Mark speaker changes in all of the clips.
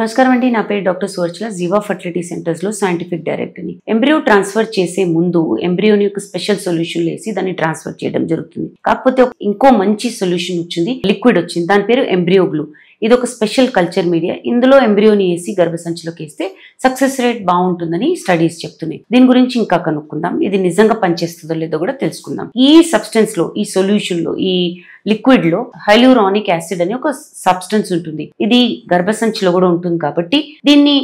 Speaker 1: నమస్కారం అండి. నా పేరు డాక్టర్ సువర్చల. జీవా ఫర్టిలిటీ సెంటర్స్ లో సైంటిఫిక్ డైరెక్టర్ని. ఎంబ్రియో ట్రాన్స్ఫర్ చేసే ముందు ఎంబ్రియోని ఒక స్పెషల్ సొల్యూషన్ వేసి దాన్ని ట్రాన్స్ఫర్ చేయడం జరుగుతుంది. కాకపోతే ఇంకో మంచి సొల్యూషన్ వచ్చింది, లిక్విడ్ వచ్చింది. దాని పేరు ఎంబ్రియో గ్లూ. ఇది ఒక స్పెషల్ కల్చర్ మీడియా. ఇందులో ఎంబ్రియోని వేసి గర్భసంచిలోకి వేస్తే సక్సెస్ రేట్ బాగుంటుందని స్టడీస్ చెప్తున్నాయి. దీని గురించి ఇంకా కనుక్కుందాం. ఇది నిజంగా పనిచేస్తుందో లేదో కూడా తెలుసుకుందాం. ఈ సబ్స్టెన్స్ లో, ఈ సొల్యూషన్ లో, ఈ లిక్విడ్ లో హైలూరానిక్ యాసిడ్ అనే ఒక సబ్స్టెన్స్ ఉంటుంది. ఇది గర్భసంచిలో కూడా ఉంటుంది కాబట్టి దీన్ని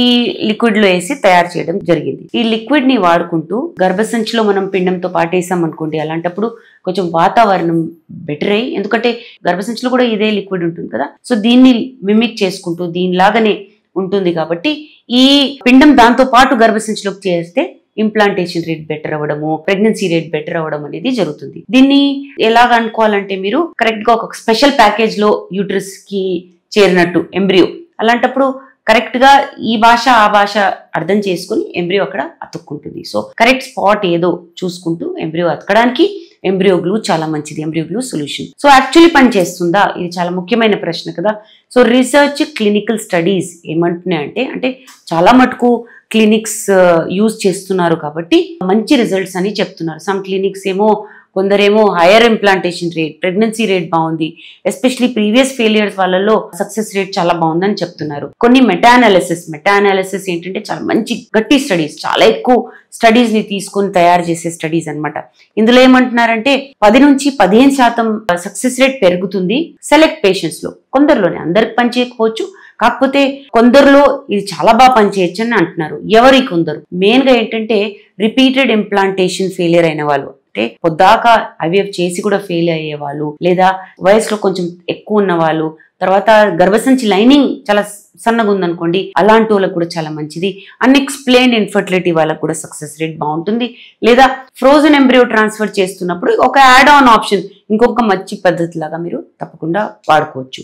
Speaker 1: ఈ లిక్విడ్ లో వేసి తయారు చేయడం జరిగింది. ఈ లిక్విడ్ ని వాడుకుంటూ గర్భసంచిలో మనం పిండంతో పాటేసాం అనుకోండి, అలాంటప్పుడు కొంచెం వాతావరణం బెటర్ అయ్యి, ఎందుకంటే గర్భసంచిలో కూడా ఇదే లిక్విడ్ ఉంటుంది కదా, సో దీన్ని మిమిక్ చేసుకుంటూ దీనిలాగానే ఉంటుంది కాబట్టి ఈ పిండం దాంతో పాటు గర్భసంచిలోకి చేస్తే ఇంప్లాంటేషన్ రేట్ బెటర్ అవ్వడము, ప్రెగ్నెన్సీ రేట్ బెటర్ అవ్వడం అనేది జరుగుతుంది. దీన్ని ఎలాగ అనుకోవాలంటే, మీరు కరెక్ట్ గా ఒక స్పెషల్ ప్యాకేజ్ లో యూట్రస్ కి చేరినట్టు ఎంబ్రియో, అలాంటప్పుడు కరెక్ట్ గా ఈ భాష ఆ భాష అర్థం చేసుకుని ఎంబ్రియో అక్కడ అతుక్కుంటుంది. సో కరెక్ట్ స్పాట్ ఏదో చూసుకుంటూ ఎంబ్రియో అతకడానికి ఎంబ్రియో గ్లూ చాలా మంచిది. Embryo glue solution. So actually పని చేస్తుందా? ఇది చాలా ముఖ్యమైన ప్రశ్న కదా. సో రీసెర్చ్, క్లినికల్ స్టడీస్ ఏమంటున్నాయంటే, అంటే చాలా మటుకు క్లినిక్స్ యూజ్ చేస్తున్నారు కాబట్టి మంచి రిజల్ట్స్ అని చెప్తున్నారు. సమ్ క్లినిక్స్ ఏమో, కొందరేమో hire implantation rate, pregnancy rate బాగుంది, ఎస్పెషలీ ప్రీవియస్ ఫెయిలియర్స్ వాళ్ళలో సక్సెస్ రేట్ చాలా బాగుందని చెప్తున్నారు. కొన్ని మెటా అనాలిసిస్ ఏంటంటే చాలా మంచి గట్టి స్టడీస్, చాలా ఎక్కువ స్టడీస్ ని తీసుకొని తయారు చేసే స్టడీస్ అన్నమాట. ఇందులో ఏమంటున్నారంటే 10 నుంచి 15% సక్సెస్ రేట్ పెరుగుతుంది సెలెక్ట్ పేషెంట్స్ లో. కొందరిలోనే, అందరికి పని చేయకపోవచ్చు, కాకపోతే కొందరిలో ఇది చాలా బాగా పనిచేయచ్చు అని అంటున్నారు. ఎవరి కొందరు మెయిన్ గా ఏంటంటే రిపీటెడ్ ఇంప్లాంటేషన్ ఫెయిలియర్ అయిన వాళ్ళు, అంటే పొద్దాక ఐవీఎఫ్ చేసి కూడా ఫెయిల్ అయ్యే వాళ్ళు, లేదా వయసులో కొంచెం ఎక్కువ ఉన్న వాళ్ళు, తర్వాత గర్భసంచి లైనింగ్ చాలా సన్నగా ఉందనుకోండి, అలాంటి వాళ్ళకు కూడా చాలా మంచిది. అన్ఎక్స్ప్లెయిన్డ్ ఇన్ఫర్టిలిటీ వాళ్ళకు కూడా సక్సెస్ రేట్ బాగుంటుంది. లేదా ఫ్రోజన్ ఎంబ్రియో ట్రాన్స్ఫర్ చేస్తున్నప్పుడు ఒక యాడ్ ఆన్ ఆప్షన్, ఇంకొక మంచి పద్ధతి లాగా మీరు తప్పకుండా వాడుకోవచ్చు.